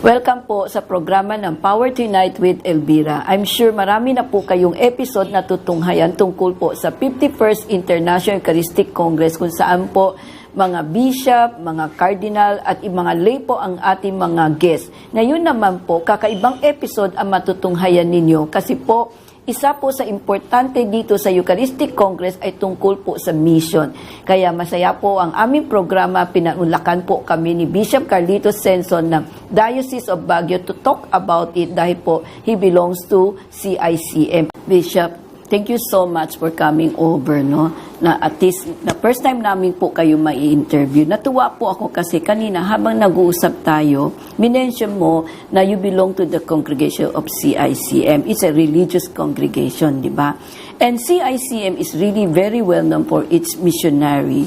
Welcome po sa programa ng Power Tonight with Elvira. I'm sure marami na po kayong episode na tutunghayan tungkol po sa 51st International Eucharistic Congress kung saan po mga bishop, mga cardinal at mga lay po ang ating mga guests. Ngayon naman po, kakaibang episode ang matutunghayan ninyo kasi po isa po sa importante dito sa Eucharistic Congress ay tungkol po sa mission. Kaya masaya po ang aming programa. Pinanulakan po kami ni Bishop 𝗨𝗶𝘄𝗲𝗿 ng Diocese of Baguio to talk about it dahil po he belongs to 𝗨ощ𝗶𝘄𝗲𝗿. Bishop, thank you so much for coming over, no? Na at least, na first time namin po kayo mai-interview. Natuwa po ako kasi kanina habang nag-uusap tayo, minention mo na you belong to the congregation of 𝗨ощ𝗶𝘄𝗵. It's a religious congregation, di ba? And 𝗨ощ𝗶𝘄𝗵 is really very well known for its missionary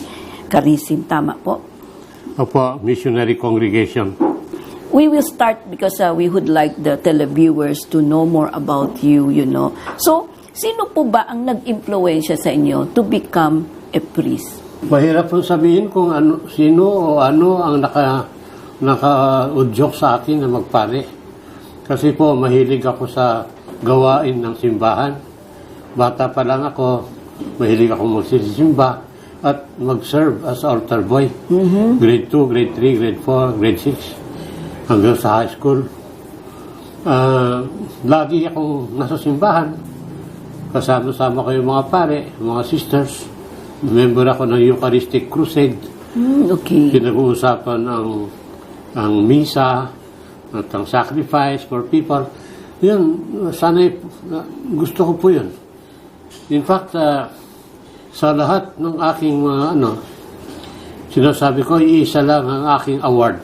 charism. Tama po? Opo, missionary congregation. We will start because we would like the televiewers to know more about you, you know. So, sino po ba ang nag-impluwensya sa inyo to become a priest? Mahirap po sabihin kung sino o ano ang naka-udyok sa akin na magpare. Kasi po, mahilig ako sa gawain ng simbahan. Bata pa lang ako, mahilig ako magsisimba at mag-serve as altar boy. Grade 2, grade 3, grade 4, grade 6, hanggang sa high school. Lagi akong nasa simbahan. Kasama-sama ko yung mga pare, mga sisters. Member ako ng Eucharistic Crusade. Okay. Pinag-uusapan ang misa at ang sacrifice for people. Yun, sana'y gusto ko po yun. In fact, sa lahat ng aking sinasabi ko, iisa lang ang aking award.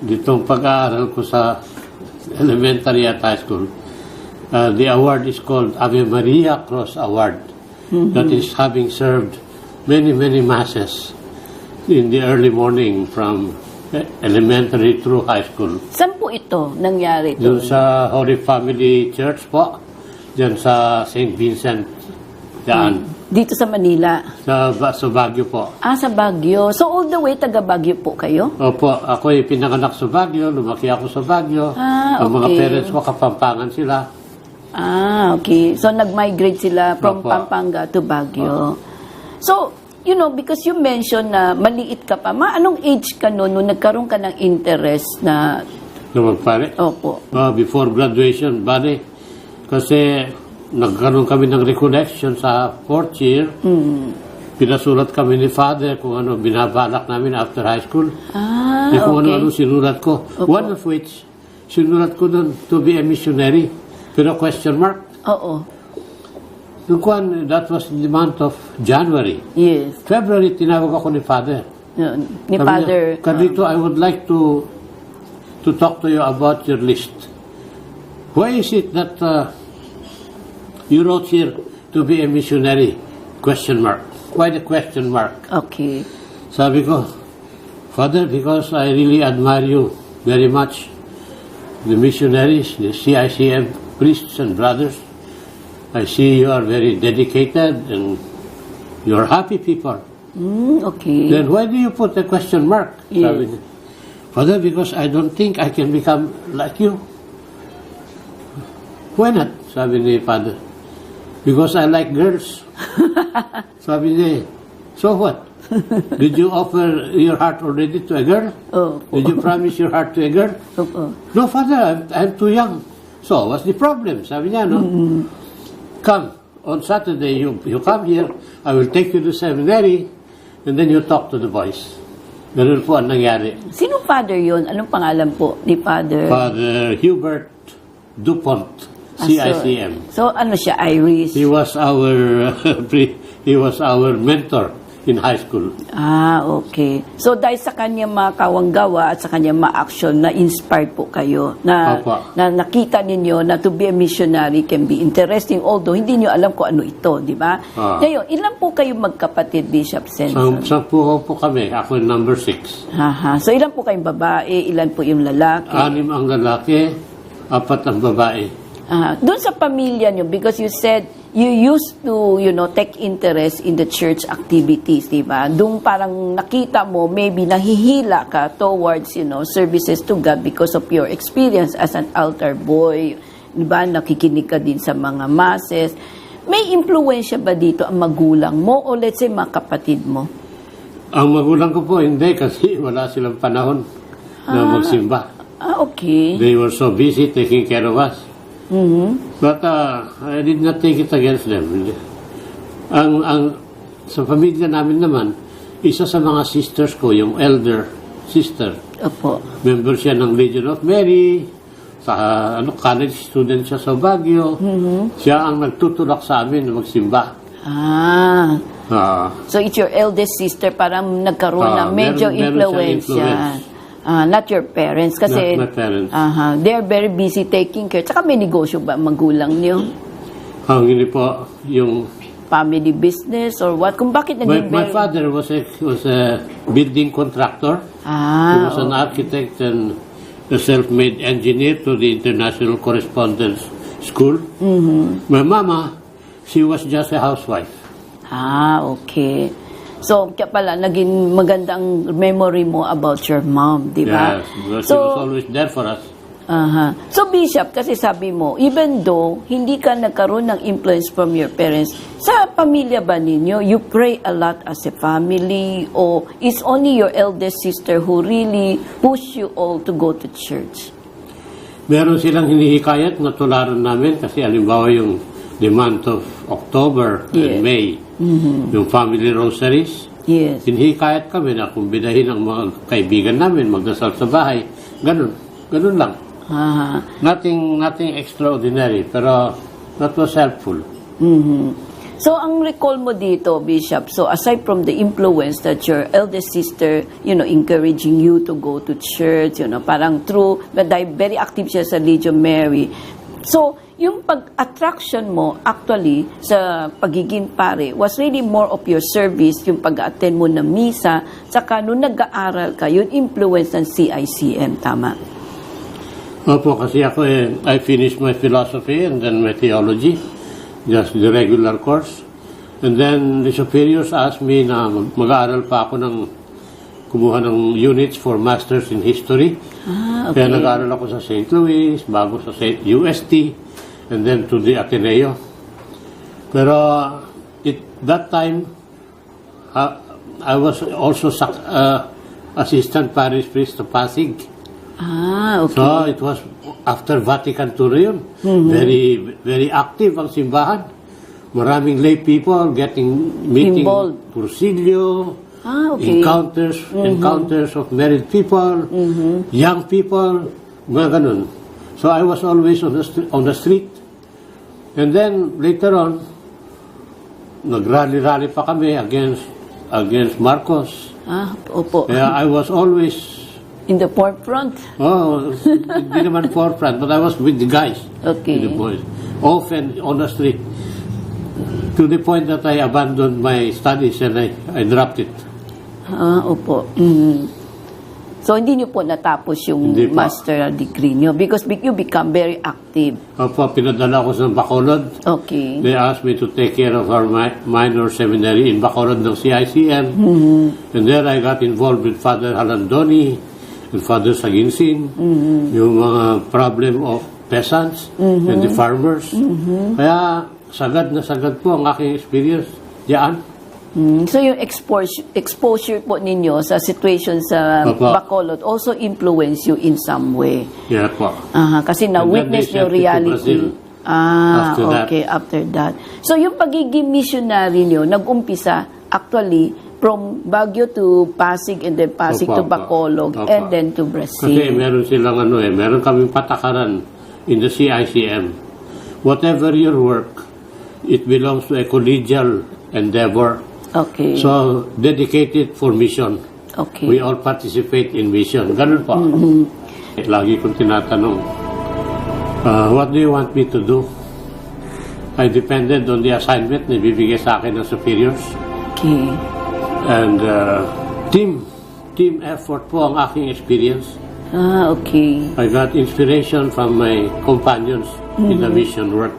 Ditong pag-aaral ko sa elementary at high school. The award is called 𝗍 Maria Cross Award. That is having served many, many masses in the early morning from elementary through high school. Saan po ito nangyari? Doon sa Holy Family Church po, dyan sa St. Vincent, dyan. Dito sa Manila? Sa Baguio po. Sa Baguio. So all the way taga Baguio po kayo? Opo, ako ay pinanganak sa Baguio, lumaki ako sa Baguio. Okay. Ang mga parents ko, Kapampangan sila. Okay. So, nag-migrate sila from Opo. Pampanga to Baguio. So, you know, because you mentioned na maliit ka pa, anong age ka noon nung nagkaroon ka ng interest na... Lumagpare? Opo. Before graduation, bali. Kasi nagkaroon kami ng recollection sa 4th year. Pinasulat kami ni Father kung ano binabalak namin after high school. Kung Okay. ano sinulat ko. Opo. One of which, sinulat ko doon to be a missionary. Pero question mark. Oo. That was in the month of January. Yes. February, tinawag ako ni Father. Ni Father. Carlito, I would like to talk to you about your list. Why is it that you wrote here to be a missionary? Question mark. Why the question mark? Okay. Sabi ko, Father, because I really admire you very much. The missionaries, the 𝗨ощ𝗶𝗄𝗵 priests and brothers, I see you are very dedicated and you're happy people. Okay. Then why do you put a question mark? Yes. Sabi niya, Father, because I don't think I can become like you. Why not? Sabi ni Father. Because I like girls. Sabi niya, so what? Did you offer your heart already to a girl? Did you promise your heart to a girl? No, Father, I'm too young. So, what's the problem? Sabi niya, no? Come, on Saturday, you come here, I will take you to seminary, and then you talk to the boys. Ganun po ang nangyari. Sino Father yun? Anong pangalan po ni Father? Father 𝗍𝗶𝘁𝗵, 𝗨ощ𝗶𝗵. So, ano siya? Irish? He was our mentor in high school. Okay. So, dahil sa kanyang mga kawanggawa at sa kanyang mga action, na-inspired po kayo na nakita ninyo na to be a missionary can be interesting, although hindi nyo alam kung ano ito, di ba? Ngayon, ilan po kayo magkapatid, Bishop Senson? 10 po kami. Ako number 6. So, ilan po kayong babae? Ilan po yung lalaki? 6 ang lalaki, 4 ang babae. Doon sa pamilya nyo, because you said you used to, take interest in the church activities, di ba? Doon parang nakita mo, maybe nahihila ka towards, services to God because of your experience as an altar boy. Di ba? Nakikinig ka din sa mga masses. May impluensya ba dito ang magulang mo o let's say mga kapatid mo? Ang magulang ko po, hindi kasi wala silang panahon na magsimba. Okay. They were so busy taking care of us. But I did not take it against them. Sa pamilya namin naman, isa sa mga sisters ko, yung elder sister. Opo. Member siya ng Legion of Mary. Sa college student siya sa Baguio. Siya ang nagtutulak sa amin na magsimba. So it's your eldest sister, parang nagkaroon ng medyo influensya. Not your parents kasi not my parents. They're very busy taking care. Tsaka may negosyo ba magulang niyo? Hindi po yung family business or what? Kung bakit naging my father was a building contractor. He was an architect and a self-made engineer to the International Correspondence School. My mama, she was just a housewife. Okay. So, kaya pala, naging magandang memory mo about your mom, di ba? Yes, she was always there for us. So, Bishop, kasi sabi mo, even though hindi ka nagkaroon ng influence from your parents, sa pamilya ba ninyo, you pray a lot as a family, or it's only your eldest sister who really push you all to go to church? Meron silang hinihikayat na tularan namin kasi alimbawa yung the month of October and May. Yung family rosaries. Yes. Hinihikayat kami na kumbinahin ang mga kaibigan namin, magdasal sa bahay. Ganun lang. Nothing extraordinary, pero that was helpful. So, ang recall mo dito, Bishop, so aside from the influence that your eldest sister, encouraging you to go to church, parang through, very active siya sa Legion Mary. So, yung pag-attraction mo actually sa pagiging pare was really more of your service, yung pag-attend mo ng misa, saka nung nag-aaral ka, yung influence ng 𝗨𝗶𝘄𝗏, tama? Opo, kasi ako I finished my philosophy and then my theology, just the regular course. And then the superiors asked me na mag-aaral pa ako kumuha ng units for Masters in History. Okay. Kaya nag-aaral ako sa St. Louis, bago sa UST, and then to the Ateneo. Pero that time, I was also assistant parish priest to Pasig. Okay. So it was after Vatican II yun. Very, very active ang simbahan. Maraming lay people meeting Cursilio, encounters of married people, young people, mga ganun. So I was always on the street. And then later on, nag-rally pa kami against Marcos. Opo. Kaya I was always in the forefront. Hindi naman forefront, but I was with the guys. Okay. With the boys. Often on the street. To the point that I abandoned my studies and I dropped it. Opo. So, hindi nyo po natapos yung master degree nyo because you become very active. Opo, pinadala ko sa Bacolod. Okay. They asked me to take care of our minor seminary in Bacolod ng 𝗨ICM. And there I got involved with Father Halandoni and Father Saginsin, yung mga problem of peasants and the farmers. Kaya sagad na sagad po ang aking experience diyan. So yung exposure po ninyo sa situation sa Bacolod also influence you in some way. Yeah po. Kasi na-witness yung reality. After that. So yung pagiging missionary nyo, nag-umpisa actually from Baguio to Pasig and then Pasig to Bacolod and then to Brazil. Kasi meron silang meron kaming patakaran in the 𝗨ICM. Whatever your work, it belongs to a collegial endeavor. Okay. So, dedicated for mission. Okay. We all participate in mission. Ganun po. Lagi kong tinatanong, what do you want me to do? I depended on the assignment na ibibigay sa akin ng superiors. Okay. And team effort po ang aking experience. Okay. I got inspiration from my companions in the mission work.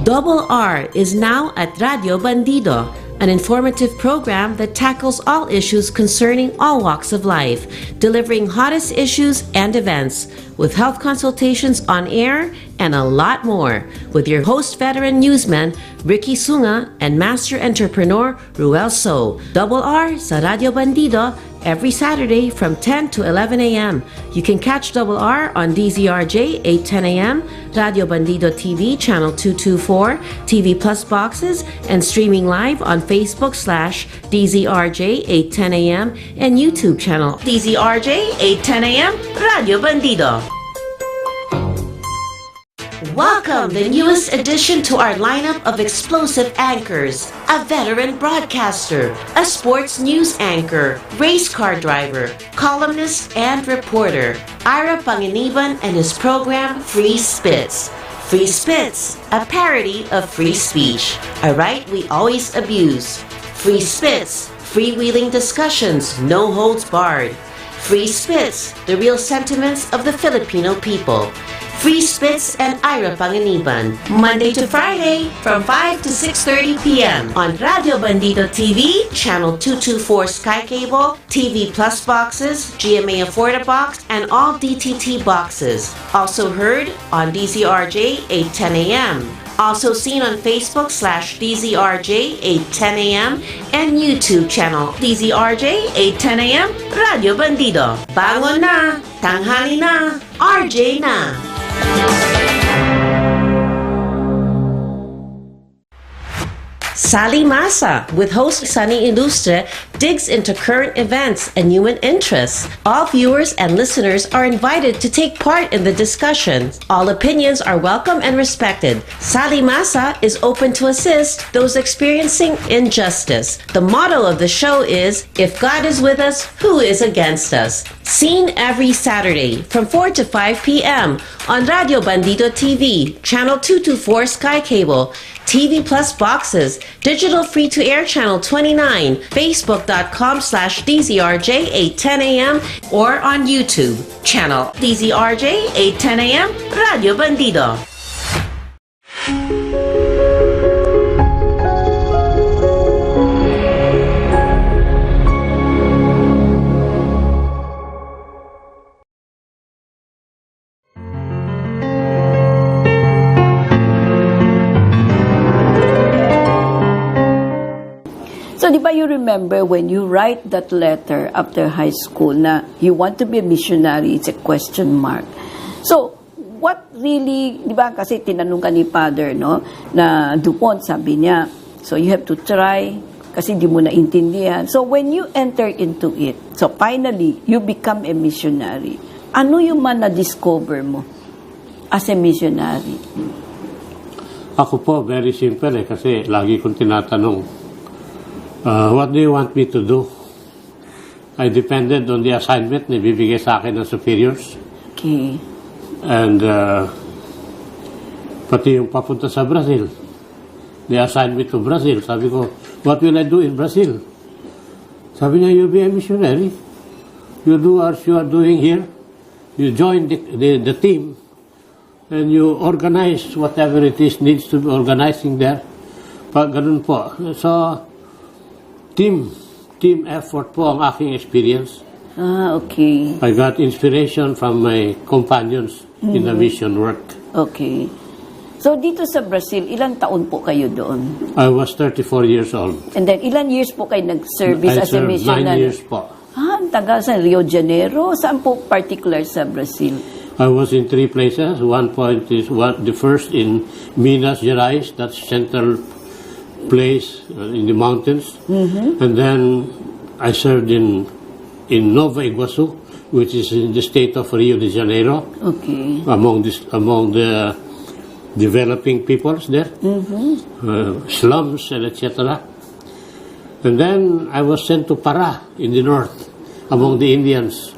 R is now at Radio Bandido, an informative program that tackles all issues concerning all walks of life, delivering hottest issues and events, with health consultations on air and a lot more, with your host veteran newsman, 𝗣ποι𝘄𝗲𝗿, and master entrepreneur, 𝗨𝗶𝘶𝗄𝗏. Double R sa Radio Bandido, every Saturday from 10 to 11 a.m. You can catch Double R on 𝗍𝗏𝗃 8:10 a.m., Radio Bandido TV channel 224, TV Plus boxes, and streaming live on Facebook/𝗍𝗏𝗃 8:10 a.m. and YouTube channel 𝗍𝗏𝗃 8:10 a.m. Radio Bandido. Welcome the newest addition to our lineup of explosive anchors. A veteran broadcaster, a sports news anchor, race car driver, columnist, and reporter. 𝗨ih𝗶𝘶𝗵 and his program Free Spits. Free Spits, a parody of free speech, a right we always abuse. Free Spits, freewheeling discussions, no holds barred. Free Spits, the real sentiments of the Filipino people. Free Spits and 𝗨ih𝗶𝘶𝗵, Monday to Friday from 5 to 6:30 p.m. on Radio Bandido TV, channel 224 Sky Cable, TV Plus boxes, GMA box, and all DTT boxes. Also heard on 𝗍𝗏𝗃 8:10 a.m. Also seen on Facebook/𝗍𝗏𝗃 8:10 a.m. and YouTube channel 𝗍𝗏𝗃 8:10 a.m. Radio Bandido. Bangon na! Tanghali na! RJ na! Salimasa with host Sunny Ilustre digs into current events and human interests. All viewers and listeners are invited to take part in the discussion. All opinions are welcome and respected. Salimasa is open to assist those experiencing injustice. The motto of the show is, if God is with us, who is against us? Seen every Saturday from 4 to 5 p.m. on Radio Bandido TV, channel 224 Sky Cable, TV Plus boxes, digital free-to-air channel 29, Facebook.com/𝗍𝗏𝗃 8:10 a.m. or on YouTube, channel 𝗍𝗏𝗃 8:10 a.m. Radio Bandido. So, di ba you remember when you write that letter after high school na you want to be a missionary, it's a question mark. So, what really, di ba kasi tinanong ka ni Father, no, na DuPont, sabi niya, so you have to try kasi di mo naintindihan. So, when you enter into it, so finally, you become a missionary. Ano yung na-discover mo as a missionary? Ako po, very simple kasi lagi kong tinatanong, what do you want me to do? I depended on the assignment na bibigay sa akin ng superiors. Okay. And pati yung papunta sa Brazil. They assigned me to Brazil. Sabi ko, what will I do in Brazil? Sabi niya, you'll be a missionary. You do as you are doing here. You join the team and you organize whatever it is needs to be organizing there. Pag ganun po. So, team effort po ang aking experience. Okay. I got inspiration from my companions in the mission work. Okay. So, dito sa Brazil, ilang taon po kayo doon? I was 34 years old. And then, ilan years po kayo nag-service as a missionary? 9 years po. Ang taga sa Rio de Janeiro. Saan po particular sa Brazil? I was in 3 places. One point is the first in Minas Gerais, that's central place in the mountains. And then I served in Nova Iguazu, which is in the state of Rio de Janeiro. Okay. Among the developing peoples there, slums and etc. And then I was sent to Para in the north, among the Indians.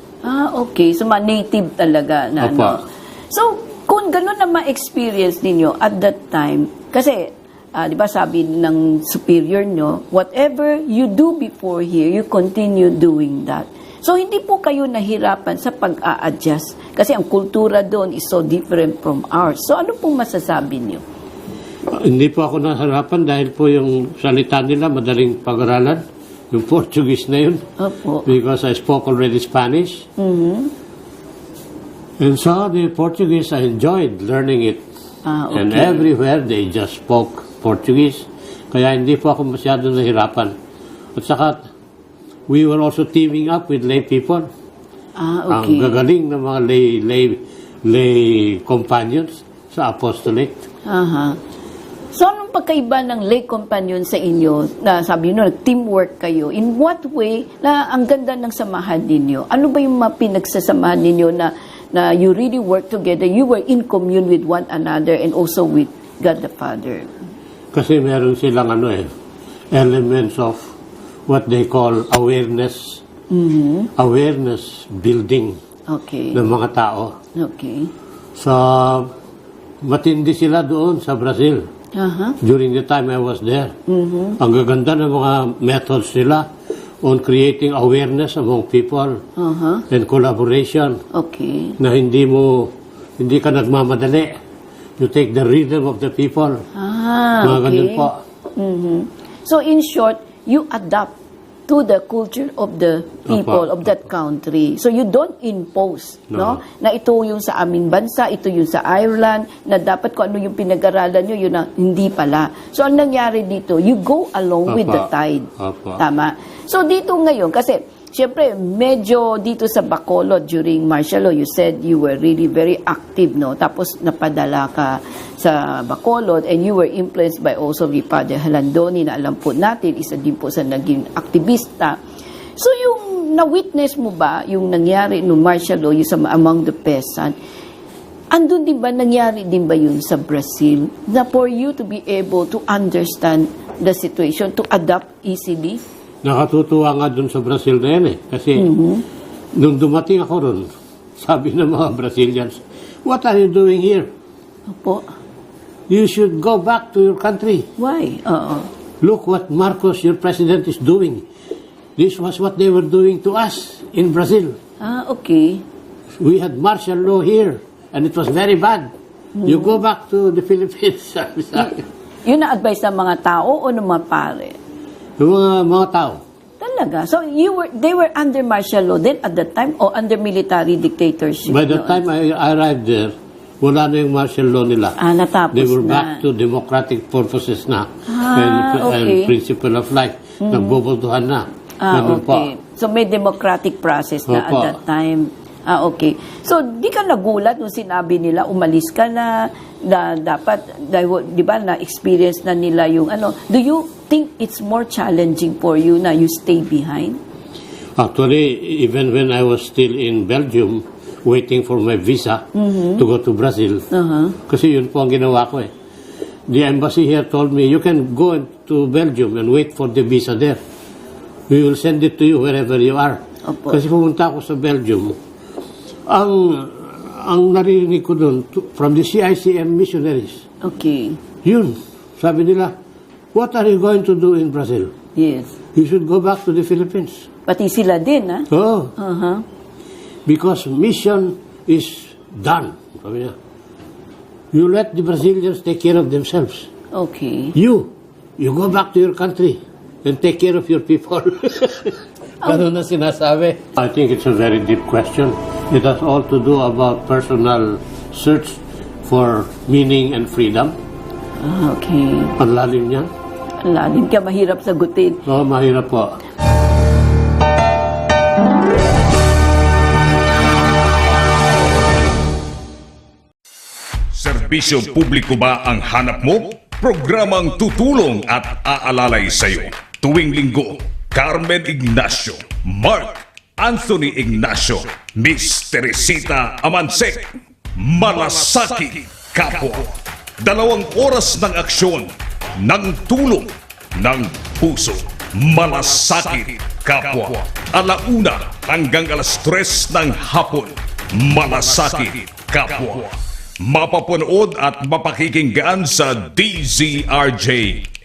Okay. So, native talaga na. Opo. So, kung gano'n na ma-experience ninyo at that time, kasi di ba sabi ng superior nyo, whatever you do before here, you continue doing that. So, hindi po kayo nahirapan sa pag-a-adjust. Kasi ang kultura doon is so different from ours. So, ano pong masasabi nyo? Hindi po ako naharapan dahil po yung salita nila madaling pag-aralan. Yung Portuguese na yun. Opo. Because I spoke already Spanish. And so the Portuguese, I enjoyed learning it. Okay. And everywhere they just spoke Portuguese. Kaya hindi po ako masyado nahirapan. At saka, we were also teaming up with lay people. Okay. Ang gagaling ng mga lay companions sa apostolate. So, anong pagkaiba ng lay companion sa inyo na sabi nyo, teamwork kayo? In what way na ang ganda ng samahan ninyo? Ano ba yung mga pinagsasamahan ninyo na you really work together, you were in commune with one another and also with God the Father? Kasi meron silang elements of what they call awareness. Awareness building Okay. ng mga tao. Okay. So, matindi sila doon sa Brazil. During the time I was there. Ang gaganda ng mga methods nila on creating awareness among people and collaboration. Okay. Na hindi ka nagmamadali. You take the rhythm of the people. Mga ganun po. So, in short, you adapt to the culture of the people of that country. So you don't impose, no? Na ito yung sa aming bansa, ito yung sa Ireland, na dapat kung ano yung pinag-aralan nyo, yun na hindi pala. So ang nangyari dito, you go along with the tide. Tama? So dito ngayon, kasi siyempre, medyo dito sa Bacolod during martial law, you said you were really very active, no? Tapos napadala ka sa Bacolod and you were influenced by also the Father Halandoni na alam po natin, isa din po sa naging aktivista. So yung na-witness mo ba yung nangyari no martial law, yung sa among the peasant, andun din ba, nangyari din ba yun sa Brazil na for you to be able to understand the situation, to adapt easily? Nakatutuwa nga dun sa Brazil na yan Kasi nung dumating ako ron, sabi ng mga Brazilians, what are you doing here? Opo. You should go back to your country. Why? Look what Marcos, your president, is doing. This was what they were doing to us in Brazil. Okay. We had martial law here, and it was very bad. You go back to the Philippines, sabi sa akin. Yun na-advise ng mga tao o ng mga pare? Yung mga tao. Talaga? So they were under martial law then at that time or under military dictatorship? By the time I arrived there, wala na yung martial law nila. Natapos They were na. back to democratic purposes na. Okay. And principle of life. Nagbobotohan na. Ganun po. Okay. So may democratic process na at that time. Okay. So di ka nagulat nung sinabi nila umalis ka na dapat, di ba, na-experience na nila yung do you think it's more challenging for you na you stay behind? Actually, even when I was still in Belgium, waiting for my visa to go to Brazil, kasi yun po ang ginawa ko The embassy here told me, you can go to Belgium and wait for the visa there. We will send it to you wherever you are. Opo. Kasi pumunta ako sa Belgium, ang narinig ko doon from the 𝗨ici𝗶𝗵 missionaries. Okay. Yun, sabi nila, what are you going to do in Brazil? Yes. You should go back to the Philippines. Pati sila din, Oh. Because mission is done. Sabi niya. You let the Brazilians take care of themselves. Okay. You go back to your country and take care of your people. Ano na sinasabi? I think it's a very deep question. It has all to do about personal search for meaning and freedom. Okay. Ang lalim niya. Lalim ka, mahirap sagutin. Oo, mahirap po. Serbisyo publiko ba ang hanap mo? Programang tutulong at aalalay sa iyo. Tuwing linggo, Carmen Ignacio, Mark Anthony Ignacio, Miss Teresita Amansek, Malasaki Kapwa. 2 oras ng aksyon, ng tulong, ng puso. Malasaki Kapwa. 1:00 hanggang 3:00 ng hapon. Malasaki Kapwa. Mapapanood at mapakikinggan sa DZRJ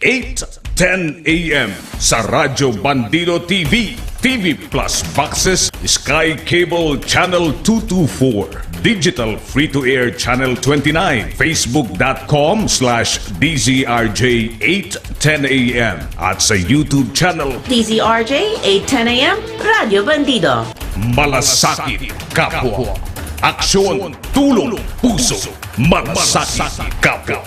8:10 AM sa Radyo Bandido TV, TV Plus Boxes, Sky Cable Channel 224, Digital free-to-air Channel 29, Facebook.com/DZRJ810AM at sa YouTube channel DZRJ 810 AM, Radio Bandido. Malasakit Kapwa. Aksyon, tulong, puso, Malasakit Kapwa.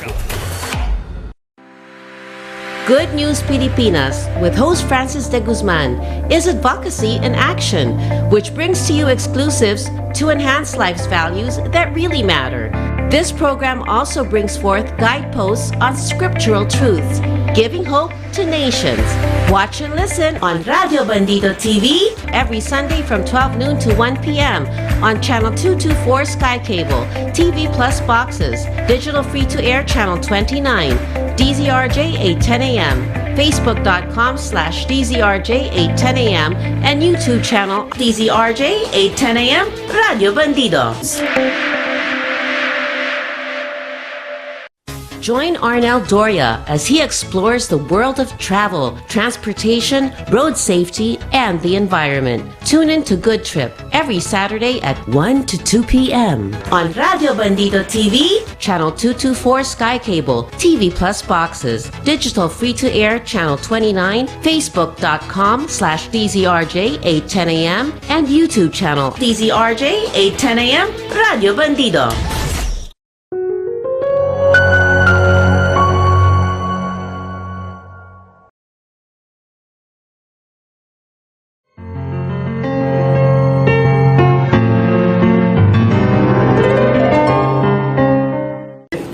Good News Pilipinas with host Francis de Guzman is advocacy in action, which brings to you exclusives to enhance life's values that really matter. This program also brings forth guideposts on scriptural truths, giving hope to nations. Watch and listen on Radio Bandido TV every Sunday from 12 noon to 1 p.m. on Channel 224 Sky Cable, TV Plus boxes, digital free-to-air Channel 29, DZRJ 810 AM, Facebook.com/DZRJ 810 AM, and YouTube channel DZRJ 810 AM, Radio Bandido. Join Arnel Doria as he explores the world of travel, transportation, road safety, and the environment. Tune in to Good Trip every Saturday at 1 to 2 p.m. on Radio Bandido TV, Channel 224 Sky Cable, TV Plus boxes, digital free-to-air Channel 29, Facebook.com/DZRJ 810 AM, and YouTube channel DZRJ 810 AM, Radio Bandido.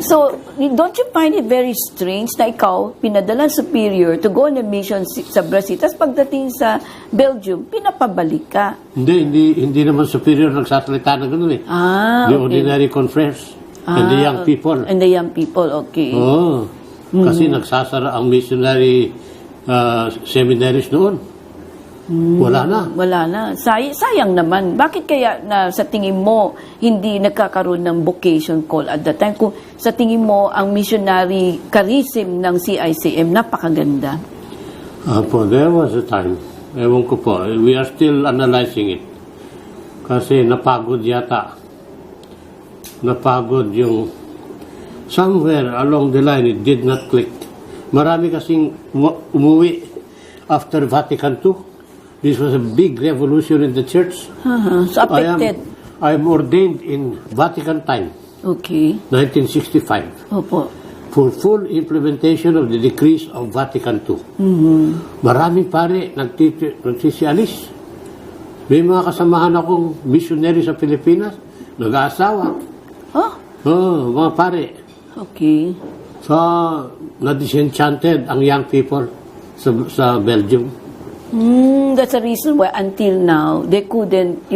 So, don't you find it very strange na ikaw, pinadala superior to go on a mission sa Brazil, tapos pagdating sa Belgium, pinapabalik ka? Hindi naman superior nagsasalita na gano'n eh. The ordinary confreres and the young people. And the young people, okay. Oo. Kasi nagsasara ang missionary seminaries noon. Wala na. Wala na. Sayang naman. Bakit kaya na sa tingin mo hindi nagkakaroon ng vocation call at that time? Kung sa tingin mo ang missionary charism ng CICM napakaganda. There was a time. Ewan ko po. We are still analyzing it. Kasi napagod yata. Napagod yung somewhere along the line it did not click. Marami kasing umuwi after Vatican II. This was a big revolution in the church. So affected. I am ordained in Vatican time. Okay. 1965. Opo. For full implementation of the decrees of Vatican II. Maraming pare nagsisialis. May mga kasamahan akong missionary sa Pilipinas, nag-aasawa. Mga pare. Okay. So, na-disenchanted ang young people sa Belgium. That's the reason why until now they couldn't,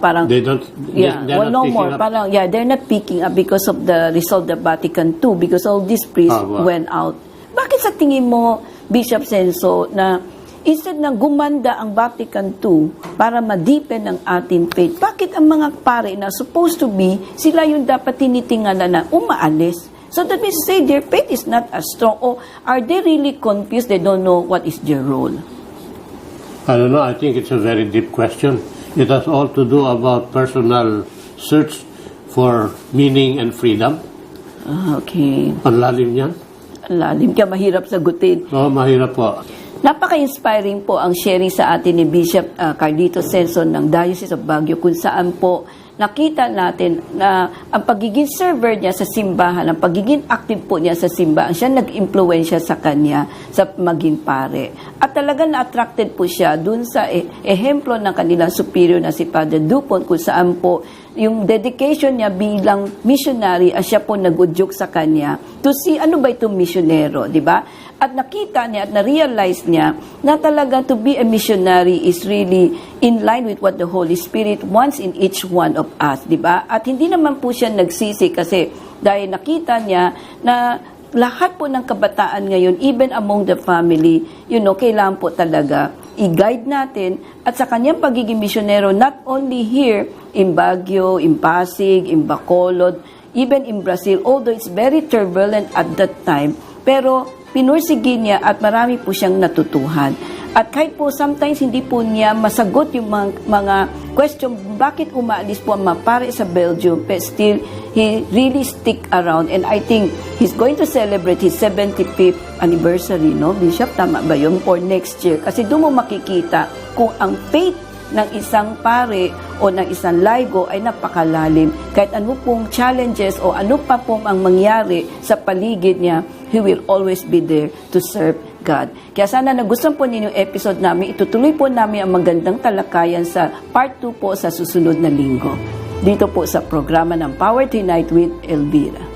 parang They don't. yeah, they're well, not no more. picking up. Parang they're not picking up because of the result of Vatican II because all these priests went out. Bakit sa tingin mo, Bishop Censo, na instead na gumanda ang Vatican II para ma-deepen ang ating faith, bakit ang mga pare na supposed to be, sila yung dapat tinitingala na umaalis? So that means to say their faith is not as strong. Or are they really confused? They don't know what is their role. I don't know. I think it's a very deep question. It has all to do about personal search for meaning and freedom. Okay. Ang lalim yan. Ang lalim kaya mahirap sagutin. Mahirap po. Napaka-inspiring po ang sharing sa atin ni Bishop Carlito Censo ng Diocese of Baguio kung saan po nakita natin na ang pagiging server niya sa simbahan, ang pagiging active po niya sa simbahan, siya nag-impluwensya sa kanya sa maging pare. At talagang na-attracted po siya dun sa ehemplo ng kanilang superior na si Father Dupont kung saan po yung dedication niya bilang missionary at siya po nag-udyok sa kanya to see ano ba itong misyonero, di ba? At nakita niya at na-realize niya na talaga to be a missionary is really in line with what the Holy Spirit wants in each one of us, di ba? At hindi naman po siya nagsisi kasi dahil nakita niya na lahat po ng kabataan ngayon, even among the family, kailangan po talaga i-guide natin at sa kanyang pagiging misyonero, not only here in Baguio, in Pasig, in Bacolod, even in Brazil, although it's very turbulent at that time, pero pinursige niya at marami po siyang natutuhan. At kahit po sometimes hindi po niya masagot yung mga question, bakit umaalis po ang mga pare sa Belgium, but still, he really stick around. And I think he's going to celebrate his 75th anniversary, no? Bishop, tama ba yun? For next year. Kasi doon mo makikita kung ang faith ng isang pare o ng isang laigo ay napakalalim. Kahit ano pong challenges o ano pa pong ang mangyari sa paligid niya, he will always be there to serve God. Kaya sana nagustuhan po ninyo episode namin, itutuloy po namin ang magandang talakayan sa part 2 po sa susunod na linggo. Dito po sa programa ng Power Tonight with Elvira.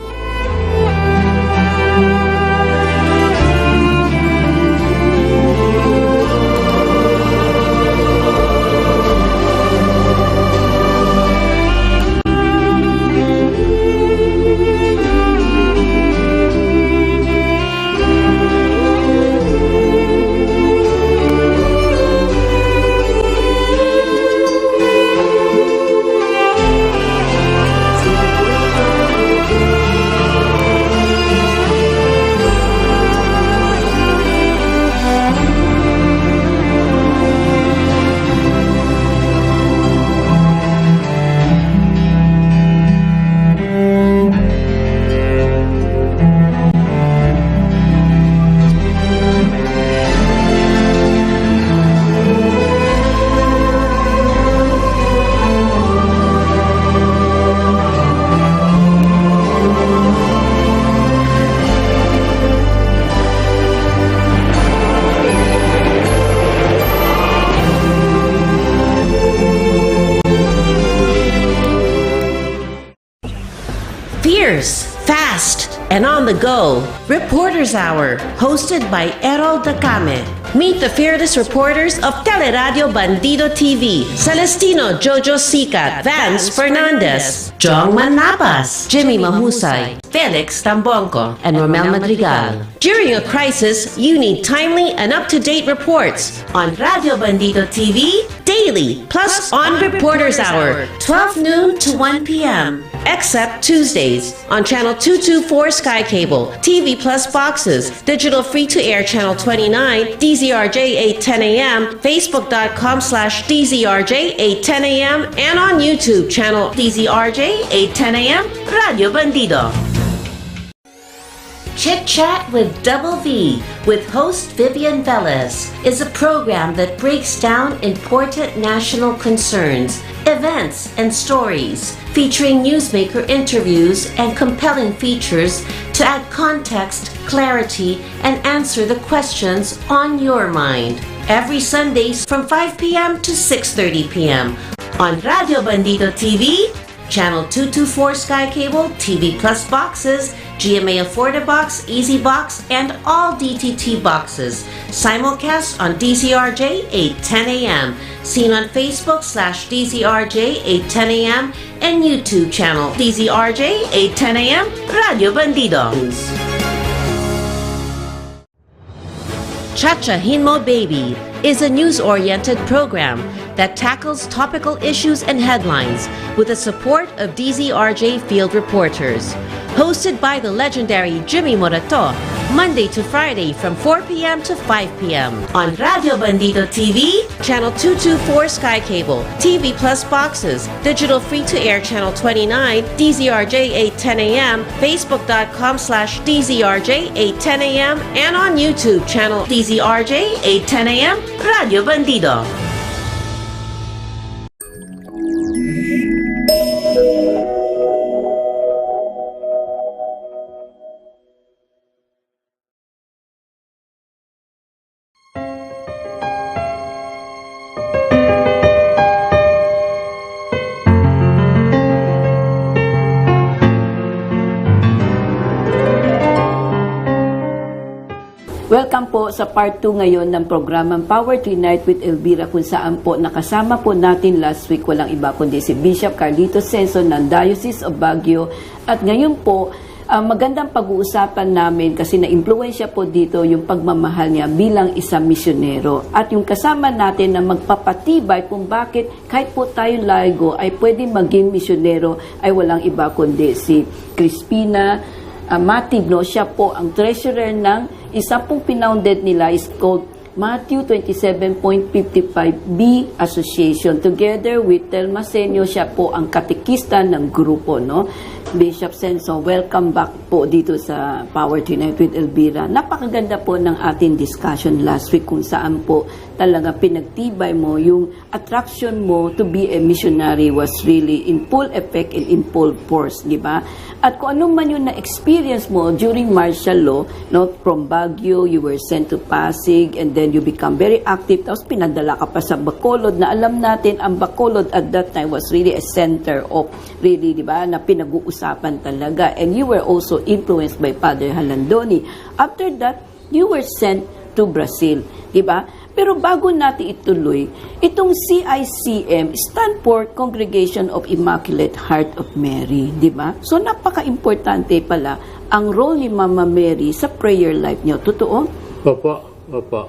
Fierce, fast, and on the go. Reporters Hour, hosted by 𝗘𝗹𝘃𝗵. Meet the fearless reporters of Teleradio Bandido TV, Celestino Jojo Sikat, Vance Fernandez, Jong Manapas, Jimmy Mahusay, Felix Tambongco, and Romel Madrigal. During a crisis, you need timely and up-to-date reports on Radio Bandido TV daily, plus on Reporters Hour, 12 noon to 1 p.m. Except Tuesdays on Channel 224 Sky Cable, TV Plus boxes, digital free-to-air Channel 29, DZRJ 8:10 a.m., Facebook.com/DZRJ 8:10 a.m., and on YouTube channel DZRJ 8:10 a.m. Radio Bandido. Chit Chat with 𝗶𝗶 with host Vivian Velez is a program that breaks down important national concerns, events, and stories, featuring newsmaker interviews and compelling features to add context, clarity, and answer the questions on your mind. Every Sundays from 5 p.m. to 6:30 p.m. on Radio Bandido TV, Channel 224 Sky Cable, TV Plus boxes, GMA Affordable Box, Easy Box, and all DTT boxes. Simulcast on DZRJ 8:10 a.m. Seen on Facebook/DZRJ 8:10 a.m. and YouTube channel DZRJ 8:10 a.m. Radio Bandido. 𝗪𝗪 Baby is a news-oriented program that tackles topical issues and headlines with the support of DZRJ field reporters. Hosted by the legendary Jimmy Morato, Monday to Friday from 4 p.m. to 5 p.m. on Radio Bandido TV, Channel 224 Sky Cable, TV Plus boxes, digital free-to-air Channel 29, DZRJ 8:10 a.m., Facebook.com/DZRJ 8:10 a.m., and on YouTube channel DZRJ 8:10 a.m. Radio Bandido. Welcome po sa part 2 ngayon ng programang Power Tonight with Elvira, kung saan po nakasama po natin last week walang iba kundi si Bishop 𝗨𝗃𝗃𝗵 ng Diocese of Baguio. At ngayon po, magandang pag-uusapan namin kasi na-impluwensya po dito yung pagmamahal niya bilang isang misyonero. At yung kasama natin na magpapatibay kung bakit kahit po tayong laigo ay pwede maging misyonero ay walang iba kundi si Crispina Matib, no? Siya po ang treasurer ng isa pong pinounded nila is called Matthew 27.55b Association. Together with 𝗘𝗹𝘃𝗵, siya po ang katekista ng grupo, no? Bishop Senso, welcome back po dito sa Power to Unite with Elvira. Napakaganda po ng ating discussion last week kung saan po talaga pinagtibay mo yung attraction mo to be a missionary was really in full effect and in full force, di ba? At kung ano man yung na-experience mo during martial law, no, from Baguio, you were sent to Pasig, and then you become very active, tapos pinadala ka pa sa Bacolod, na alam natin, ang Bacolod at that time was really a center of, really, di ba, na pinag-uusapan talaga. And you were also influenced by Father Halandoni. After that, you were sent to Brazil, di ba? Pero bago natin ituloy, itong 𝗨𝗶𝘄𝗵 stand for Congregation of Immaculate Heart of Mary, di ba? So napaka-importante pala ang role ni Mama Mary sa prayer life niyo. Totoo? Opo.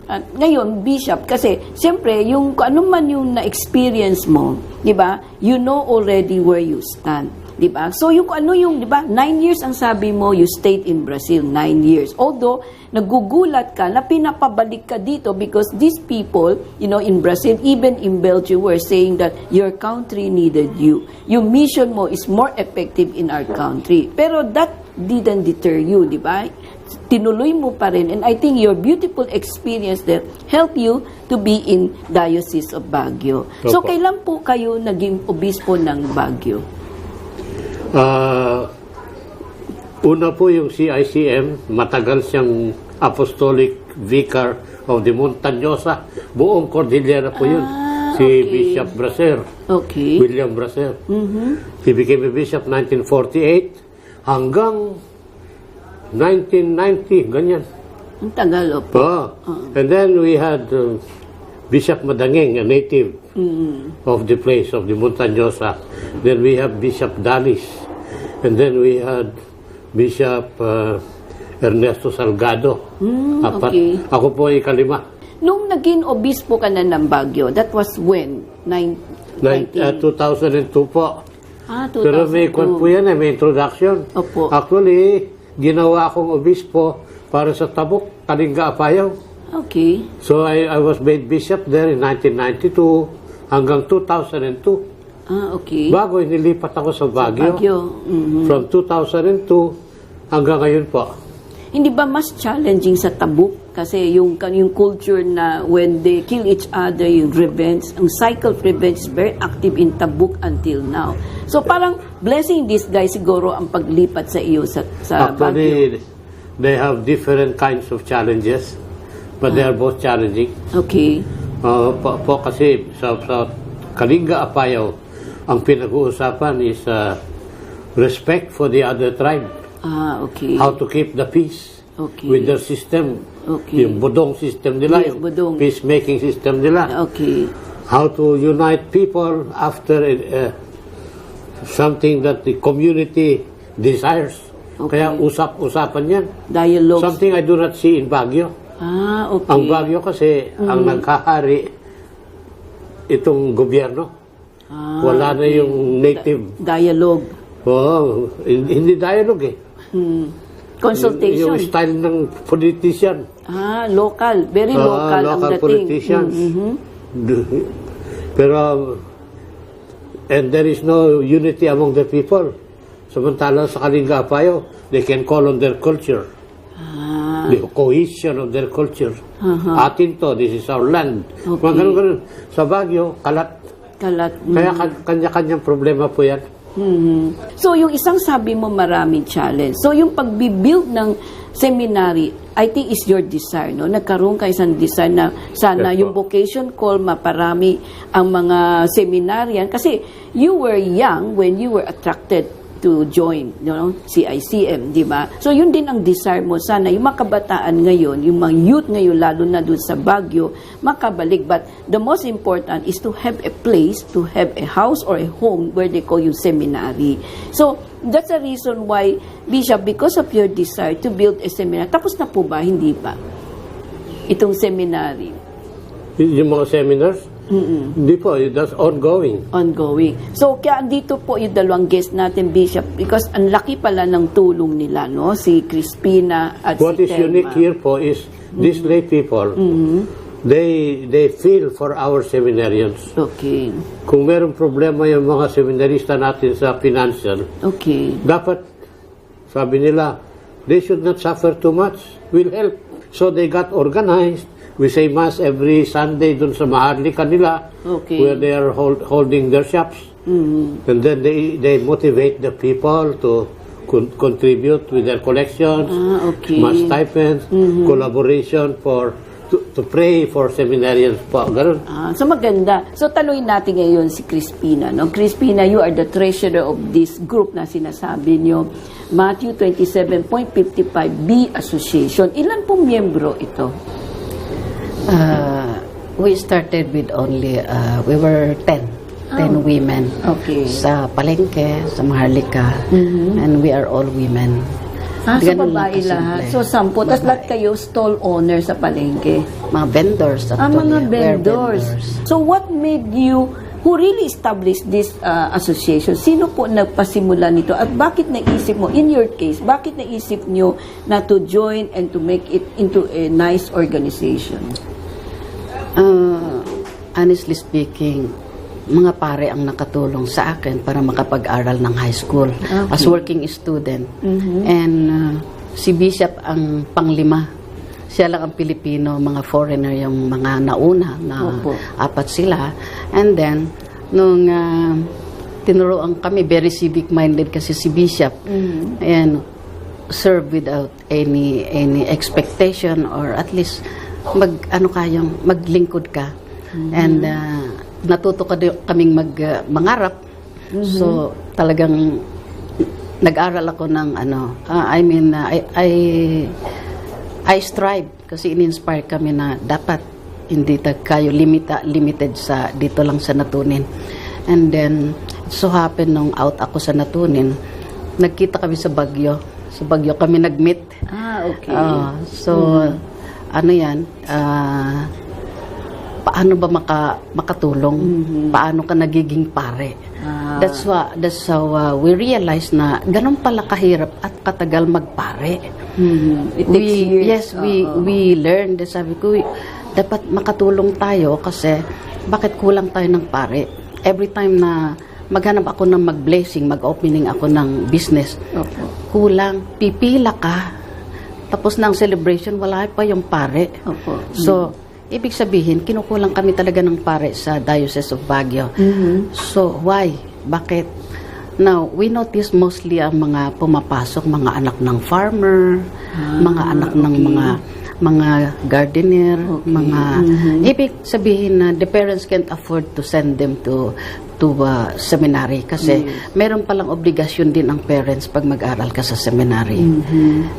At ngayon, Bishop, kasi siyempre, yung ano man yung na-experience mo, di ba? You know already where you stand. Di ba? So yung ano yung, di ba? 9 years ang sabi mo, you stayed in Brazil, 9 years. Although, nagugulat ka na pinapabalik ka dito because these people, you know, in Brazil, even in Belgium, were saying that your country needed you. Yung mission mo is more effective in our country. Pero that didn't deter you, di ba? Tinuloy mo pa rin. And I think your beautiful experience there helped you to be in Diocese of Baguio. So, kailan po kayo naging obispo ng Baguio? Una po yung 𝗨𝗶𝘄𝗵, matagal siyang apostolic vicar of the Montañosa. Buong Cordillera po yun. Si Bishop Bracer. Okay. William Bracer. He became a bishop 1948 hanggang 1990, ganyan. Ang tagal, opo. And then we had Bishop Madangeng, a native of the place, of the Montañosa. Then we have Bishop Dalis. And then we had Bishop Ernesto Salgado. Okay. Ako po ay ika-5. Nung naging obispo ka na ng Baguio, that was when? 2002 po. 2002. Pero may kwan po yan, may introduction. Opo. Actually, ginawa akong obispo para sa Tabuk, Kalinga, Apayao. Okay. So I was made bishop there in 1992 hanggang 2002. Okay. Bago inilipat ako sa Baguio. From 2002 hanggang ngayon po. Hindi ba mas challenging sa Tabuk? Kasi yung culture na when they kill each other, yung revenge, ang cycle of revenge is very active in Tabuk until now. So parang blessing this guy siguro ang paglipat sa iyo sa Actually, Baguio. they have different kinds of challenges, but they are both challenging. Okay. Po kasi sa Kalinga, Apayao, ang pinag-uusapan is respect for the other tribe. Okay. How to keep the peace with their system. Okay. Yung budong system nila, Yes, yung budong. peacemaking system nila. Okay. How to unite people after something that the community desires. Okay. Kaya usap-usapan yan. Dialogue. Something I do not see in Baguio. Okay. Ang Baguio kasi, ang nagkahari, itong gobyerno. Wala na yung native. Dialogue. Hindi dialogue eh. Consultation. Yung style ng politician. Local. Very local ang local dating. politicians. Pero, and there is no unity among the people. Samantalang sa Kalinga, Apayao, they can call on their culture. The cohesion of their culture. Atin to, this is our land. Okay. Mga ganun-ganun. Sa Baguio, kalat. Kaya kanya-kanyang problema po yan. So, yung isang sabi mo maraming challenge. So, yung pagbibuild ng seminary, I think is your desire, no? Nagkaroon ka isang desire na sana yung vocation call maparami ang mga seminaryan. Kasi you were young when you were attracted to join, you know, 𝗨𝗶𝘄𝗵, di ba? So, yun din ang desire mo. Sana yung mga kabataan ngayon, yung mga youth ngayon, lalo na doon sa Baguio, makabalik. But the most important is to have a place, to have a house or a home where they call you seminary. So, that's the reason why, Bishop, because of your desire to build a seminary, tapos na po ba? Hindi pa? Itong seminary. Yung mga seminars, Hindi po, that's ongoing. Ongoing. So, kaya dito po yung dalawang guest natin, Bishop, because ang laki pala ng tulong nila, no? Si Crispina at What si is Thelma. unique here po is these lay people, they feel for our seminarians. Okay. Kung meron problema yung mga seminarista natin sa financial, Okay. dapat, sabi nila, they should not suffer too much. We'll help. So they got organized. We say Mass every Sunday dun sa Maharlika nila, Okay. where they are holding their shops. And then they motivate the people to contribute with their collections, Okay. Mass stipends, collaboration to pray for seminarians po. Ganun. So maganda. So tanungin natin ngayon si Crispina. No? Crispina, you are the treasurer of this group na sinasabi nyo, Matthew 27.55B Association. Ilan pong miyembro ito? We started with only, we were 10 women. Okay. Sa Palengke, sa Maharlika, and we are all women. So Ganun lang babae kasimple. lahat. So 10. Tapos lahat kayo stall owner sa palengke. Mga vendors actually. Mga We're vendors. So what made you, who really established this association? Sino po nagpasimula nito? At bakit naisip mo, in your case, bakit naisip nyo na to join and to make it into a nice organization? Honestly speaking, mga pare ang nakatulong sa akin para makapag-aral ng high school as working student. And si Bishop ang panglima. Siya lang ang Pilipino, mga foreigner yung mga nauna na apat sila. And then, nung tinuruan kami, very civic-minded kasi si Bishop. And serve without any expectation or at least maglingkod ka. And natuto kaming mangarap. So talagang nag-aral ako ng I strive kasi in-inspire kami na dapat hindi kayo limited sa dito lang sa Natunin. And then so happen nung out ako sa Natunin, nagkita kami sa Baguio. Sa Baguio kami nag-meet. Okay. Paano ba makatulong? Paano ka nagiging pare? That's how we realize na ganun pala kahirap at katagal magpare. It takes years. We learned. Sabi ko, dapat makatulong tayo kasi bakit kulang tayo ng pare? Every time na maghanap ako ng mag-blessing, mag-opening ako ng business, kulang, pipila ka. Tapos ng celebration, wala pa yung pare. So, ibig sabihin, kinukulang kami talaga ng pare sa Diocese of Baguio. So, why? Bakit? Now, we notice mostly ang mga pumapasok, mga anak ng farmer, mga anak ng mga gardener, mga ibig sabihin na the parents can't afford to send them to seminary kasi meron palang obligasyon din ang parents pag mag-aral ka sa seminary.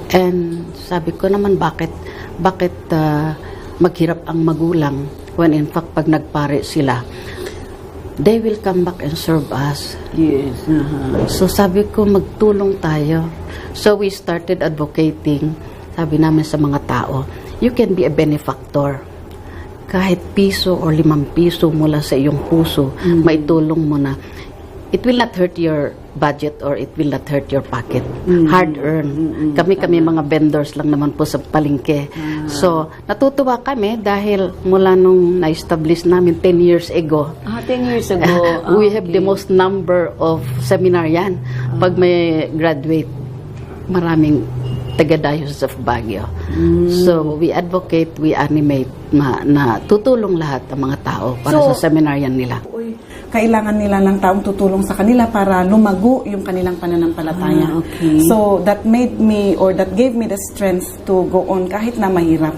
And sabi ko naman bakit maghirap ang magulang when in fact pag nagpare sila, they will come back and serve us. Yes. So sabi ko magtulong tayo. So we started advocating. Sabi namin sa mga tao, you can be a benefactor. Kahit piso or 5 piso mula sa iyong puso, maitulong mo na. It will not hurt your budget or it will not hurt your pocket. Hard earned. Kami mga vendors lang naman po sa palengke. So, natutuwa kami dahil mula nung na-establish namin 10 years ago. 10 years ago. We have the most number of seminarian. Pag may graduate, maraming taga-Diocese of Baguio. So, we advocate, we animate na tutulong lahat ang mga tao para sa seminarian nila. Kailangan nila ng taong tutulong sa kanila para lumago yung kanilang pananampalataya. So, that made me or that gave me the strength to go on kahit na mahirap.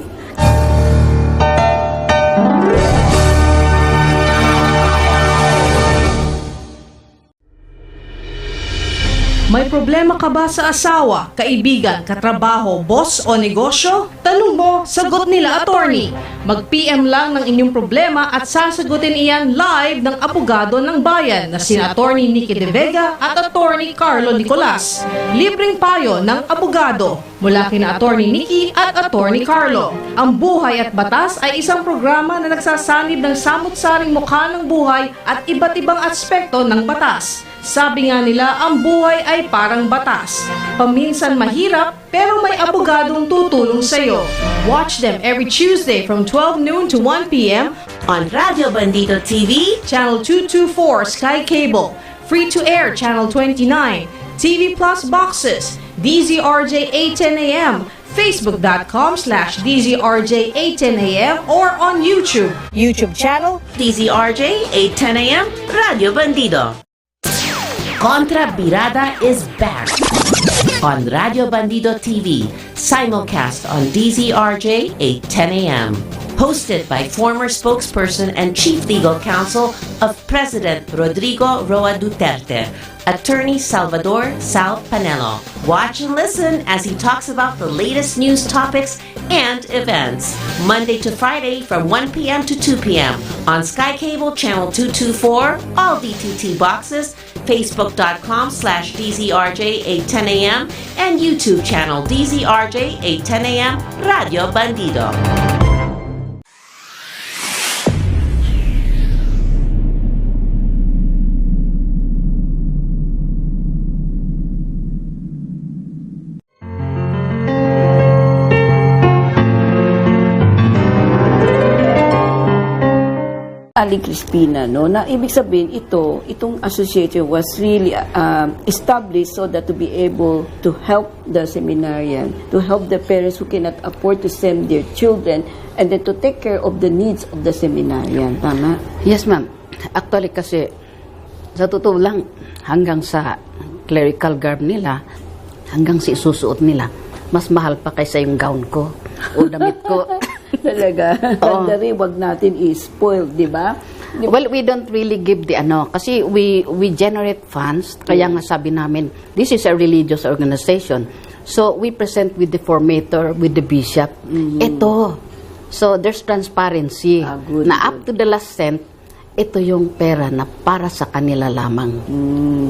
May problema ka ba sa asawa, kaibigan, katrabaho, boss o negosyo? Tanong mo, sagot nila attorney. Mag-PM lang ng inyong problema at sasagutin iyan live ng abogado ng bayan na sina attorney 𝗣𝗶𝘄𝗏𝗏 at attorney Carlo Nicolas. Libreng payo ng abogado mula kina attorney Nikki at attorney Carlo. Ang Buhay at Batas ay isang programa na nagsasanib ng samut-saring mukha ng buhay at iba't ibang aspekto ng batas. Sabi nga nila, ang buhay ay parang batas. Paminsan mahirap, pero may abogadong tutulong sa'yo. Watch them every Tuesday from 12 noon to 1 p.m. On Radio Bandido TV, Channel 224 Sky Cable, Free to Air Channel 29, TV Plus Boxes, DZRJ 810 AM, Facebook.com/DZRJ 810 AM or on YouTube. YouTube channel DZRJ 810 AM, Radio Bandido. Contra Birada is back on Radio Bandido TV, simulcast on DZRJ 810 AM. Hosted by former spokesperson and chief legal counsel of President Rodrigo Roa Duterte, attorney Salvador Sal Panelo. Watch and listen as he talks about the latest news topics and events. Monday to Friday from 1 p.m. to 2 p.m. on Sky Cable Channel 224, all DTT boxes, Facebook.com/DZRJ 810 AM, and YouTube channel DZRJ 810 AM, Radio Bandido. Ali Crispina, no, na ibig sabihin itong association was really established so that to be able to help the seminarian, to help the parents who cannot afford to send their children, and then to take care of the needs of the seminarian. Tama? Yes, ma'am. Actually kasi, sa totoo lang, hanggang sa clerical garb nila, hanggang sa isusuot nila, mas mahal pa kaysa yung gown ko o damit ko. Talaga. Dari, wag natin i-spoil, di ba? Well, we don't really give the kasi we generate funds, kaya nga sabi namin, this is a religious organization. So, we present with the formator, with the bishop. Ito. So, there's transparency. Good, na up to the last cent, ito yung pera na para sa kanila lamang.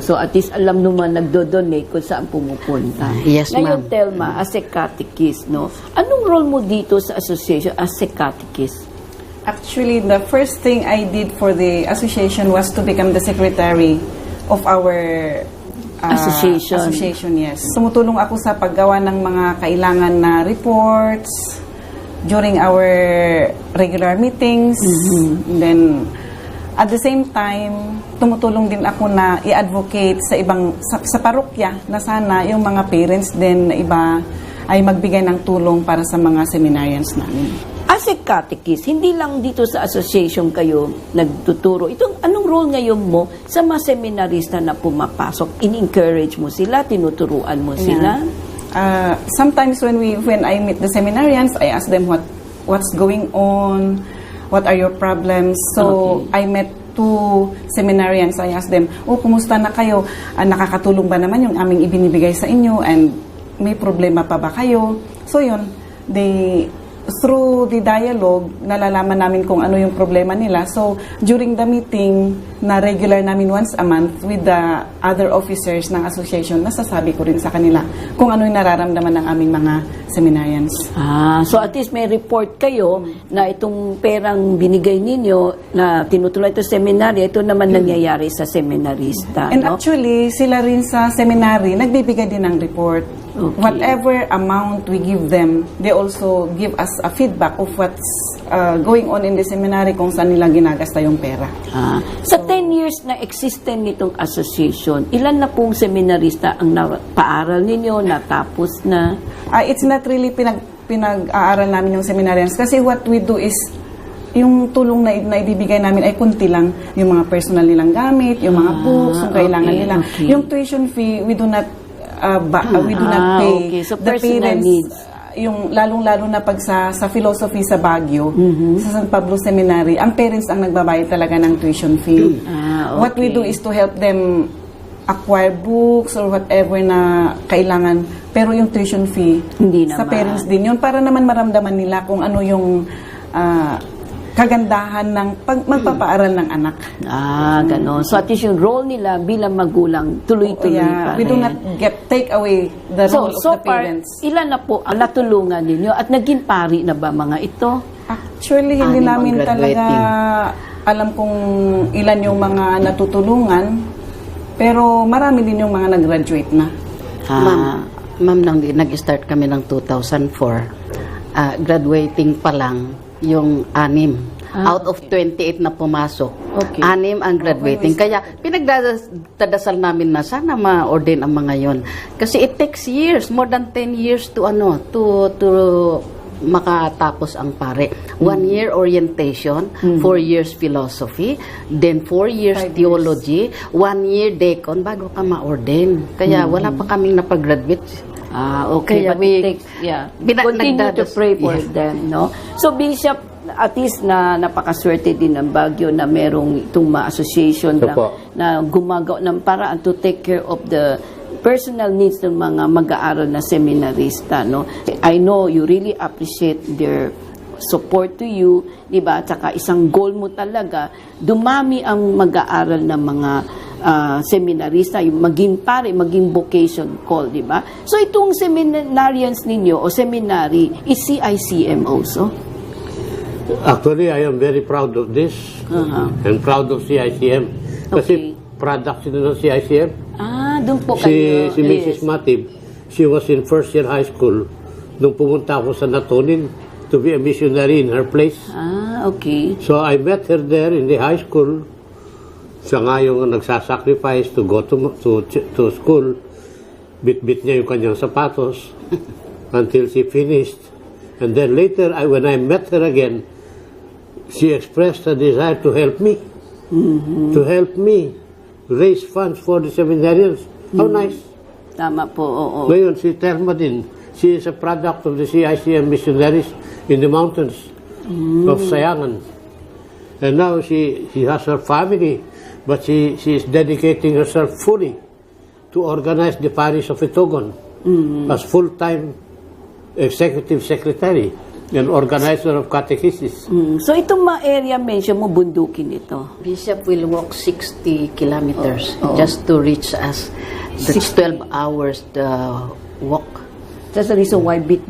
So at least alam naman nagdo-donate kung saan pumupunta. Yes, Ngayon, ma'am. Thelma, as a catechist, no? Anong role mo dito sa association as a catechist? Actually, the first thing I did for the association was to become the secretary of our Association, yes. Tumutulong ako sa paggawa ng mga kailangan na reports during our regular meetings. And then, at the same time, tumutulong din ako na i-advocate sa ibang sa parokya na sana yung mga parents din na iba ay magbigay ng tulong para sa mga seminarians namin. As a catechist, hindi lang dito sa association kayo nagtuturo. Anong role ngayon mo sa mga seminarista na pumapasok? In-encourage mo sila? Tinuturuan mo sila? Sometimes when I meet the seminarians, I ask them what's going on, what are your problems. So, I met 2 seminarians. I asked them, kumusta na kayo? Nakakatulong ba naman yung aming ibinibigay sa inyo? And may problema pa ba kayo? So, yun. Through the dialogue, nalalaman namin kung ano yung problema nila. So, during the meeting na regular namin once a month with the other officers ng association, nasasabi ko rin sa kanila kung ano yung nararamdaman ng aming mga seminarians. So at least may report kayo na itong perang binigay ninyo na tinutulong ito sa seminary, ito naman nangyayari sa seminarista. And no? actually, sila rin sa seminary, nagbibigay din ng report. Okay. Whatever amount we give them, they also give us a feedback of what's going on in the seminary, kung saan nila ginagasta yung pera. Sa 10 years na existence nitong association, ilan na pong seminarista ang napaaral ninyo, natapos na? It's not really pinag-aaral namin yung seminarians kasi what we do is yung tulong na ibibigay namin ay kunti lang, yung mga personal nilang gamit, yung mga books, yung kailangan nila. Yung tuition fee, we do not pay. So the personal parents, needs. Yung lalong-lalo na pag sa philosophy sa Baguio, sa San Pablo Seminary, ang parents ang nagbabayad talaga ng tuition fee. What we do is to help them acquire books or whatever na kailangan. Pero yung tuition fee, Hindi sa naman. parents din yun. Para naman maramdaman nila kung ano yung kagandahan ng magpapaaral ng anak. Ganon. So at least yung role nila bilang magulang, tuloy-tuloy pa We do rin. not take away the role of So the far, parents. ilan na po ang natulungan ninyo at naging pari na ba mga ito? Actually, hindi Anim ang namin talaga alam kung ilan yung mga natutulungan, pero marami din yung mga nag-graduate na. Ma'am, nag-start kami ng 2004. Graduating pa lang yung 6. Out of 28 na pumasok, Okay. 6 ang graduating. Kaya pinagdadasal namin na sana ma-ordain ang mga yon. Kasi it takes years, more than 10 years to makatapos ang pare. 1 year orientation, 4 years philosophy, then 4 years theology, 1 year deacon bago ka ma-ordain. Kaya wala pa kaming napag-graduate. Okay. Kaya But it takes, continue to pray for them, no? So, Bishop, at least na napakaswerte din ng Baguio na merong itong association na gumagawa ng paraan to take care of the personal needs ng mga mag-aaral na seminarista, no? I know you really appreciate their support to you, di ba? Tsaka isang goal mo talaga, dumami ang mag-aaral ng mga seminarista, yung maging pare, maging vocation call, di ba? So itong seminarians ninyo o seminary is CICM also? Actually, I am very proud of this and proud of CICM. Kasi product sila ng CICM. Doon po kayo. Si Mrs. Matib, she was in first year high school nung pumunta ako sa Natonin to be a missionary in her place. Okay. So I met her there in the high school. Siya nga yung nagsasacrifice to go to school. Bit-bit niya yung kanyang sapatos until she finished. And then later, when I met her again, she expressed a desire to help me. To help me raise funds for the seminarians. How nice. Tama po, oo. Ngayon, si Telma din, she is a product of the CICM missionaries in the mountains of Sayangan. And now she has her family, but she is dedicating herself fully to organize the parish of Itogon as full-time executive secretary and organizer of catechesis. So itong area mention mo, bundukin ito. Bishop will walk 60 kilometers just to reach us. That's 12 hours the walk. That's the reason why bit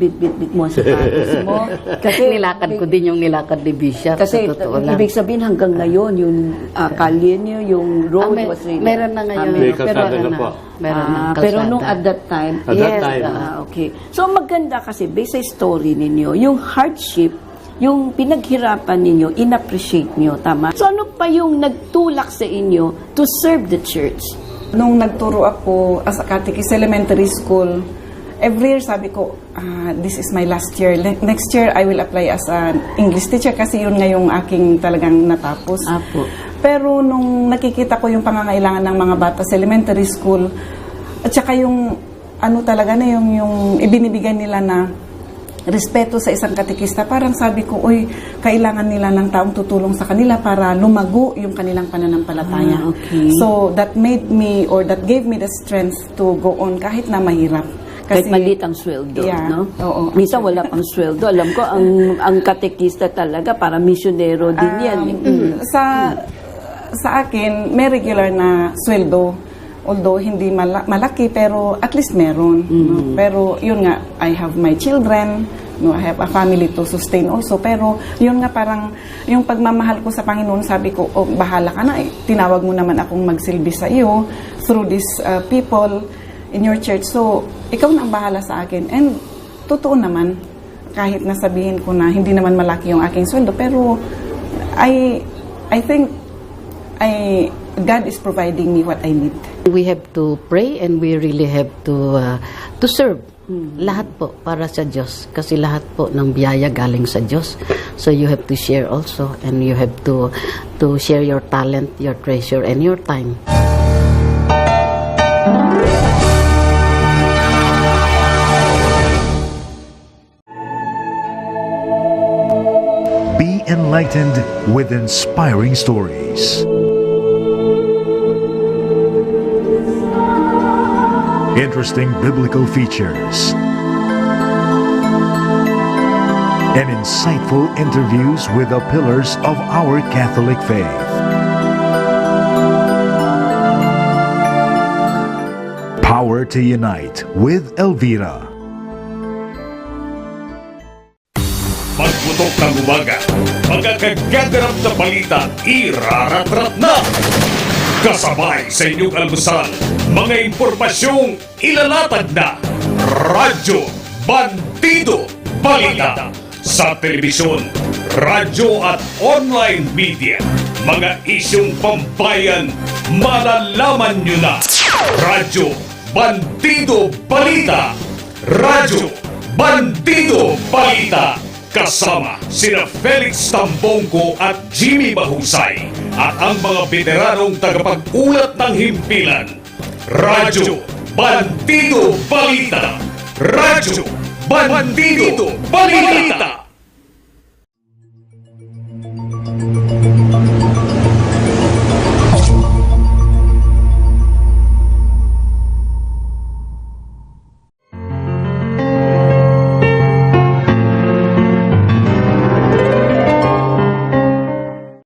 mo sa sapatos mo. Kasi nilakad ko din yung nilakad ni Bishop. Kasi sa totoo lang. ibig sabihin hanggang ngayon, yung kalye niyo, yung road was really... Meron na ngayon. May kalsada na po. Meron na kalsada. Pero nung at that time, At that time. okay. So maganda kasi, based sa story ninyo, yung hardship, yung pinaghirapan ninyo, in-appreciate nyo, tama? So ano pa yung nagtulak sa inyo to serve the church? Nung nagturo ako as a catechist elementary school, every year sabi ko, this is my last year. Next year, I will apply as an English teacher kasi yun nga yung aking talagang natapos. Apo. Pero nung nakikita ko yung pangangailangan ng mga bata sa elementary school, at saka yung ano talaga na yung ibinibigay nila na respeto sa isang katekista, parang sabi ko, uy, kailangan nila ng taong tutulong sa kanila para lumago yung kanilang pananampalataya. Okay. So that made me, or that gave me the strength to go on kahit na mahirap. Kahit maliit ang sweldo, Yeah, no? oo. Minsan wala pang sweldo. Alam ko, ang katekista talaga, para misyonero din yan. Sa akin, may regular na sweldo. Although hindi malaki, pero at least meron. No? Pero yun nga, I have my children, no? I have a family to sustain also. Pero yun nga parang, yung pagmamahal ko sa Panginoon, sabi ko, oh, bahala ka na. Tinawag mo naman akong magsilbi sa iyo through these people in your church. So, ikaw na ang bahala sa akin. And totoo naman, kahit nasabihin ko na hindi naman malaki yung aking sweldo, pero I think God is providing me what I need. We have to pray and we really have to serve. Lahat po para sa Diyos. Kasi lahat po ng biyaya galing sa Diyos. So you have to share also, and you have to share your talent, your treasure, and your time. Be enlightened with inspiring stories. interesting biblical features, and insightful interviews with the pillars of our Catholic faith. Power to Unite with Elvira. Pagputok ng umaga, magkakaganap na balita, iraratrat na! Kasabay sa inyong almusal, mga impormasyong ilalatag na Radyo Bandido Balita sa telebisyon, radyo at online media. Mga isyong pambayan, malalaman nyo na. Radyo Bandido Balita, Radyo Bandido Balita, kasama sina 𝗨𝗶𝘄𝗶𝗵 at Jimmy Mahusay at ang mga veteranong tagapag-ulat ng himpilan. Radyo Bandido Balita, Radyo Bandido Balita.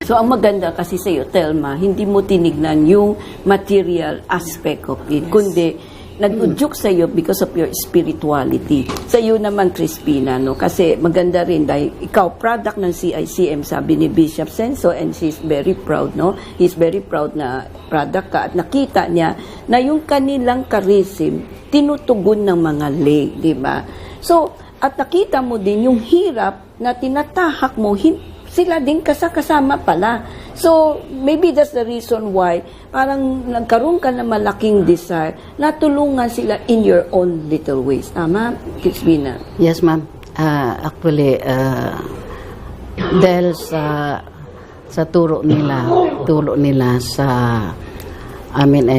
So, ang maganda kasi sa iyo, Thelma, hindi mo tinignan yung material aspect of it, kundi nag-udyok sa iyo because of your spirituality. Sa iyo naman, Crispina, no? Kasi maganda rin dahil ikaw, product ng 𝗨𝗶𝘄𝗲, sabi ni Bishop Censo, and she's very proud, no? He's very proud na product ka at nakita niya na yung kanilang charism, tinutugon ng mga lay, di ba? So, at nakita mo din yung hirap na tinatahak mo, sila din kasama pala. So, maybe that's the reason why parang nagkaroon ka na malaking desire na tulungan sila in your own little ways. Tama, Crispina? Yes, ma'am. Actually, dahil sa turo nila sa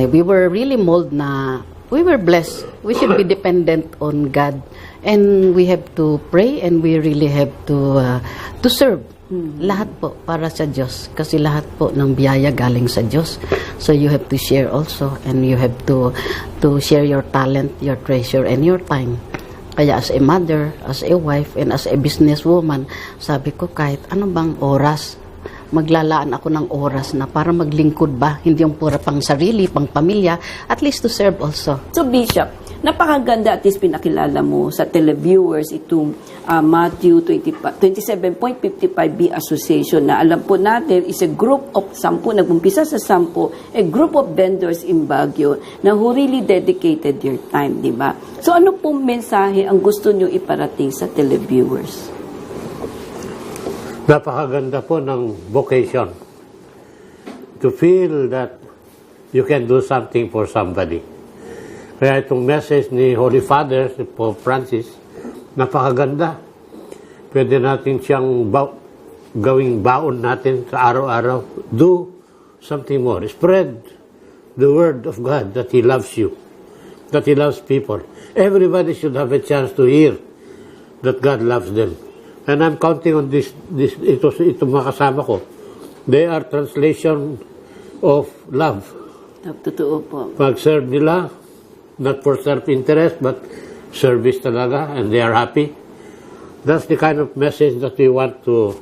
we were really mold na we were blessed. We should be dependent on God, and we have to pray, and we really have to serve. Lahat po para sa Diyos, kasi lahat po ng biyaya galing sa Diyos. So you have to share also, and you have to share your talent, your treasure, and your time. Kaya as a mother, as a wife, and as a businesswoman, sabi ko kahit ano bang oras, maglalaan ako ng oras na para maglingkod ba, hindi yung pura pang sarili, pang pamilya, at least to serve also. So, Bishop, napakaganda at least pinakilala mo sa televiewers itong Matthew 27.55b Association na alam po natin is a group of 10, nag-umpisa sa 10, a group of vendors in Baguio na who really dedicated their time, di ba? So, ano pong mensahe ang gusto nyo iparating sa televiewers? Napakaganda po ng vocation. To feel that you can do something for somebody. Kaya itong message ni Holy Father, si Pope Francis, napakaganda. Pwede natin siyang gawing baon natin sa araw-araw. Do something more. Spread the word of God that He loves you, that He loves people. Everybody should have a chance to hear that God loves them. And I'm counting on ito mga kasama ko. They are translation of love. Totoo po. Pag-serve nila, not for self-interest, but service talaga, and they are happy. That's the kind of message that we want to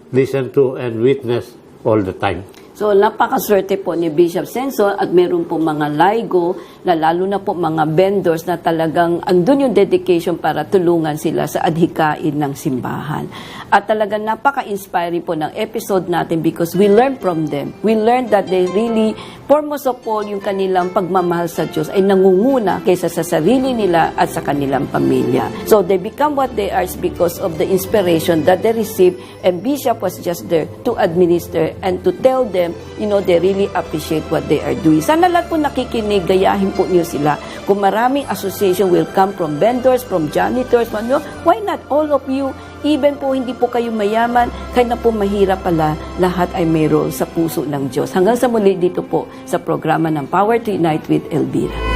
listen to and witness all the time. So, napakaswerte po ni Bishop Censo at meron po mga LIGO na lalo na po mga vendors na talagang andun yung dedication para tulungan sila sa adhikain ng simbahan. At talagang napaka-inspiring po ng episode natin because we learn from them. We learn that they really, foremost of all, yung kanilang pagmamahal sa Diyos ay nangunguna kaysa sa sarili nila at sa kanilang pamilya. So, they become what they are because of the inspiration that they receive, and Bishop was just there to administer and to tell them, you know, they really appreciate what they are doing. Sana lahat po nakikinig, gayahin po niyo sila. Kung maraming association will come from vendors, from janitors, why not all of you? Even po hindi po kayo mayaman, kahit na po mahirap pala, lahat ay mayroon sa puso ng Diyos. Hanggang sa muli dito po sa programa ng Power to Unite with Elvira.